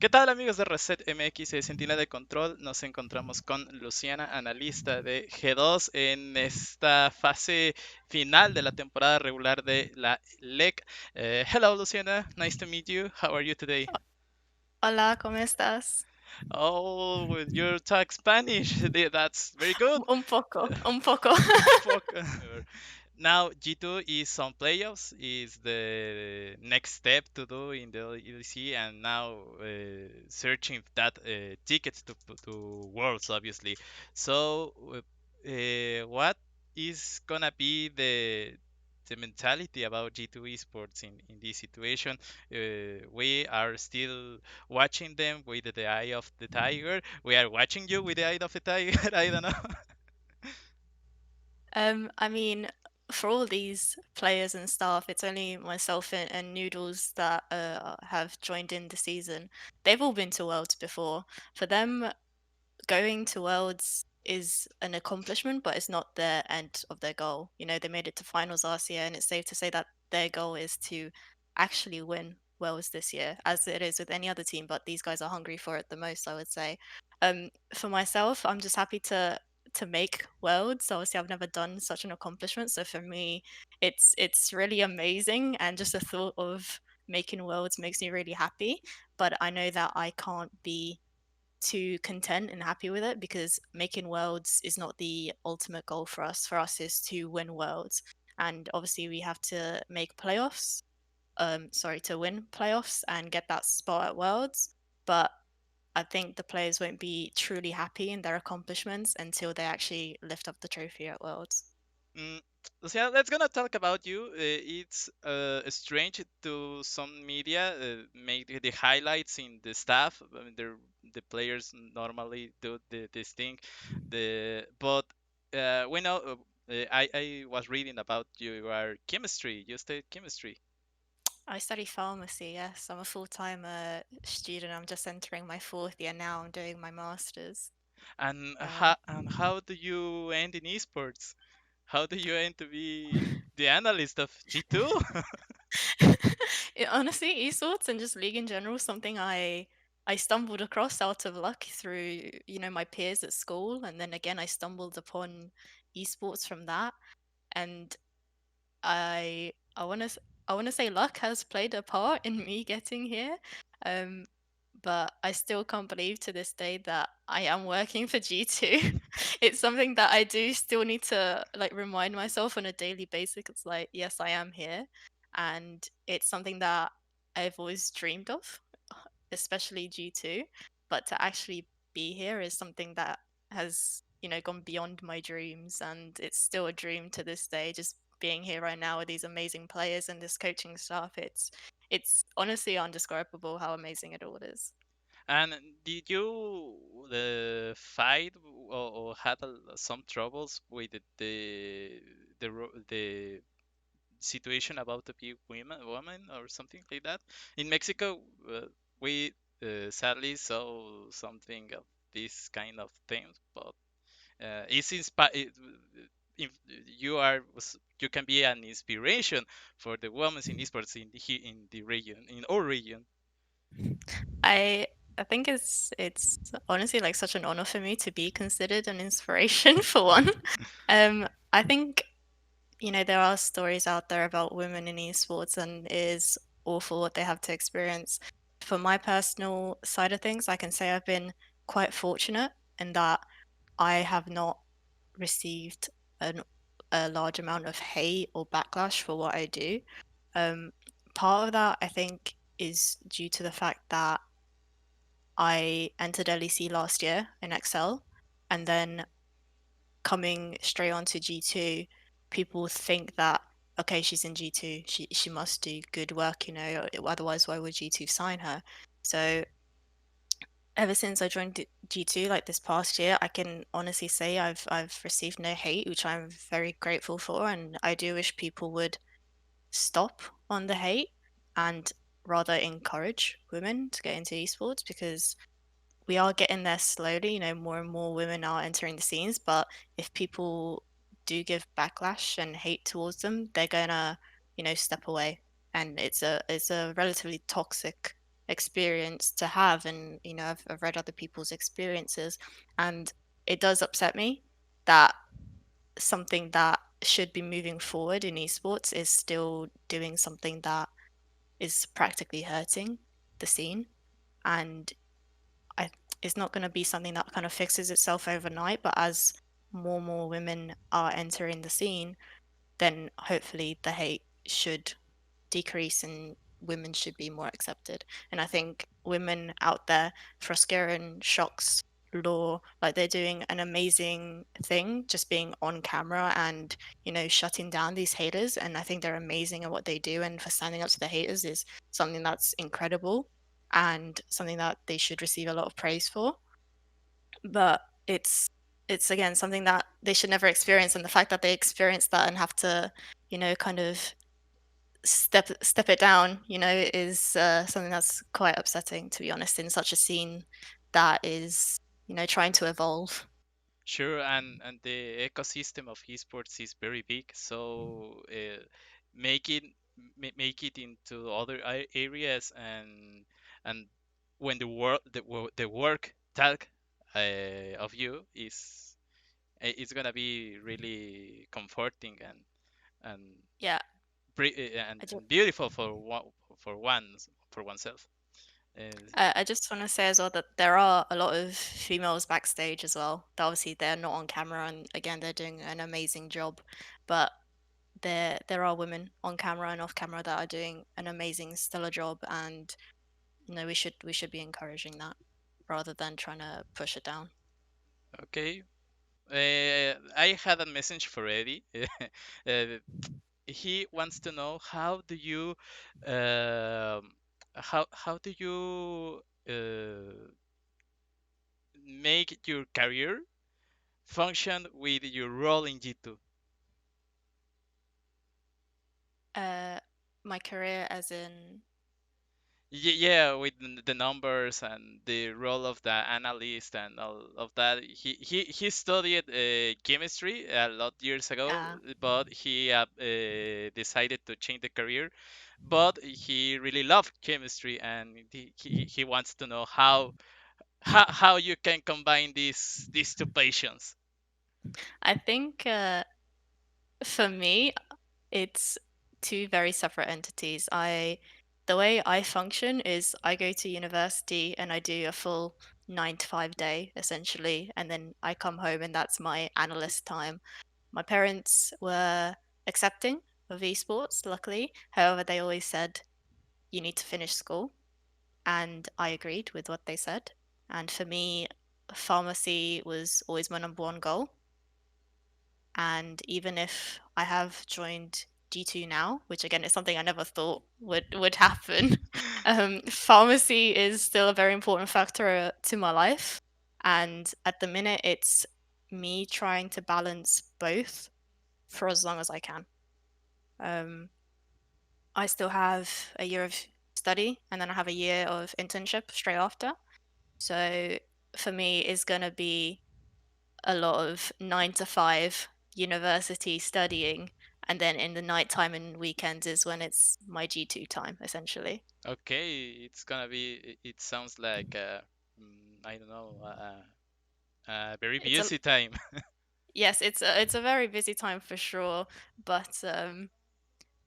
¿Qué tal amigos de ResetMX y Sentinela de Control? Nos encontramos con Luciana, analista de G2 en esta fase final de la temporada regular de la LEC. Hello Luciana, nice to meet you. How are you today? Hola, ¿cómo estás? Oh, you talk Spanish. That's very good. Un poco, un poco. Fuck. Now G2 is on playoffs. Is the next step to do in the EDC, and now searching that tickets to Worlds, obviously. So, what is gonna be the mentality about G2 Esports in this situation? We are still watching them with the eye of the tiger. We are watching you with the eye of the tiger. I don't know. I mean, for all these players and staff, it's only myself and Noodles that have joined in the season. They've all been to Worlds before. For them, going to Worlds is an accomplishment, but it's not the end of their goal. You know, they made it to finals last year, and it's safe to say that their goal is to actually win Worlds this year, as it is with any other team. But these guys are hungry for it the most, I would say. For myself, I'm just happy to make Worlds. Obviously, I've never done such an accomplishment, so for me, it's really amazing, and just the thought of making Worlds makes me really happy. But I know that I can't be too content and happy with it because making worlds is not the ultimate goal for us. For us is to win worlds. And obviously we have to make playoffs. Sorry, to win playoffs and get that spot at worlds. But I think the players won't be truly happy in their accomplishments until they actually lift up the trophy at worlds. Mm, so yeah, let's gonna talk about you. It's strange to some media make the highlights in the staff. I mean, the players normally do this thing. But we know. I was reading about your chemistry. You studied chemistry, I study pharmacy, yes. I'm a full time student. I'm just entering my fourth year now. I'm doing my master's. and Um, how do you end in esports? How do you end to be the analyst of G2? Honestly, esports and just league in general is something I stumbled across out of luck through, my peers at school, and then again I stumbled upon esports from that. And I want to I want to say luck has played a part in me getting here. Um, but I still can't believe to this day that I am working for G2. It's something that I do still need to like remind myself on a daily basis. It's like, yes, I am here. And it's something that I've always dreamed of, especially G2. But to actually be here is something that has, gone beyond my dreams. And it's still a dream to this day, just being here right now with these amazing players and this coaching staff. It's honestly undescribable how amazing it all is. And did you fight or had some troubles with the situation about to be woman or something like that? In Mexico, we sadly saw something of this kind of things, but it's if you can be an inspiration for the women in esports in the region, in our region. I I think it's honestly like such an honor for me to be considered an inspiration for one. I think there are stories out there about women in esports, and it is awful what they have to experience. For my personal side of things, I can say I've been quite fortunate in that I have not received an, a large amount of hate or backlash for what I do. Um, Part of that, I think, is due to the fact that I entered LEC last year in Excel, and then coming straight on to G2, people think that okay, she's in G2, she must do good work, otherwise why would G2 sign her? So ever since I joined G2 like this past year, I can honestly say I've received no hate, which I'm very grateful for, and I do wish people would stop on the hate and rather encourage women to get into esports because we are getting there slowly. More and more women are entering the scenes, but if people do give backlash and hate towards them, they're gonna, step away. And it's a relatively toxic experience to have. And I've read other people's experiences, and it does upset me that something that should be moving forward in esports is still doing something that is practically hurting the scene. And I it's not going to be something that kind of fixes itself overnight, but as more and more women are entering the scene, then hopefully the hate should decrease and women should be more accepted. And I think women out there, Frosker and Shocks Law, like they're doing an amazing thing just being on camera and, shutting down these haters. And I think they're amazing at what they do. And for standing up to the haters is something that's incredible and something that they should receive a lot of praise for. But it's again something that they should never experience. And the fact that they experience that and have to, kind of step it down, is something that's quite upsetting, to be honest, in such a scene that is, trying to evolve. Sure, and the ecosystem of esports is very big, so make it make it into other areas, and when the work tag of you is it's gonna be really comforting and Yeah, and, I just, and beautiful for for oneself. Uh, I just want to say as well that there are a lot of females backstage as well. That obviously they're not on camera, and again they're doing an amazing job. But there are women on camera and off camera that are doing an amazing stellar job, and we should be encouraging that rather than trying to push it down. okay, I had a message for Eddie. uh, he wants to know um, how do you make your career function with your role in G2? Uh, my career as in, Yeah, with the numbers and the role of the analyst and all of that. He studied chemistry a lot years ago, yeah, but he decided to change the career. But he really loved chemistry, and he wants to know how you can combine these two passions. I think for me, it's two very separate entities. The way I function is I go to university and I do a full 9 to 5 day essentially, and then I come home and that's my analyst time. My parents were accepting of esports, luckily. However, they always said you need to finish school, and I agreed with what they said. And for me, pharmacy was always my number one goal. And even if I have joined G2 now, which again is something I never thought would happen, pharmacy is still a very important factor to my life. And at the minute, it's me trying to balance both for as long as I can. Um, I still have a year of study and then I have a year of internship straight after. So for me, it's going to be a lot of 9 to 5 university studying, and then in the nighttime and weekends is when it's my G2 time, essentially. Okay, it's gonna be. It sounds like I don't know, a very It's a busy time. Yes, it's a very busy time for sure, but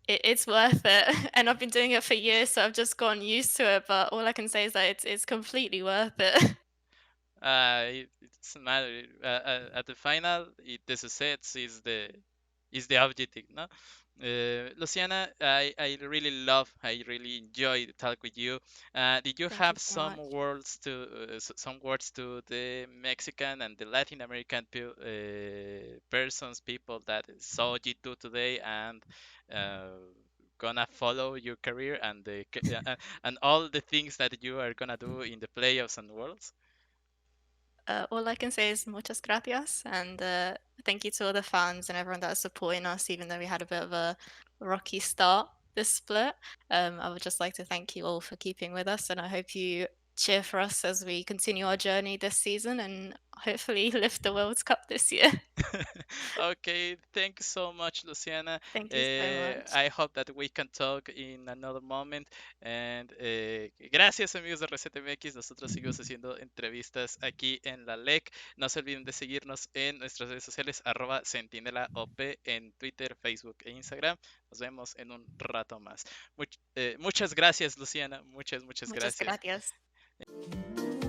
it's worth it. And I've been doing it for years, so I've just gotten used to it. But all I can say is that it's completely worth it. It doesn't matter. At the final, the success is the objective, no? Luciana, I really enjoy the talk with you. Did you Thank you have so much. some words to the Mexican and the Latin American persons, people that saw G2 today and uh, gonna follow your career and and all the things that you are gonna do in the playoffs and worlds? All I can say is muchas gracias, and thank you to all the fans and everyone that is supporting us, even though we had a bit of a rocky start this split. I would just like to thank you all for keeping with us, and I hope you cheer for us as we continue our journey this season and hopefully lift the World Cup this year. Okay, thank you so much, Luciana. Thank you so much. I hope that we can talk in another moment. And gracias, amigos de ResetMX. Nosotros seguimos haciendo entrevistas aquí en la LEC. No se olviden de seguirnos en nuestras redes sociales, @sentinelaop en Twitter, Facebook e Instagram. Nos vemos en un rato más. Muchas gracias, Luciana. Muchas Muchas gracias. gracias.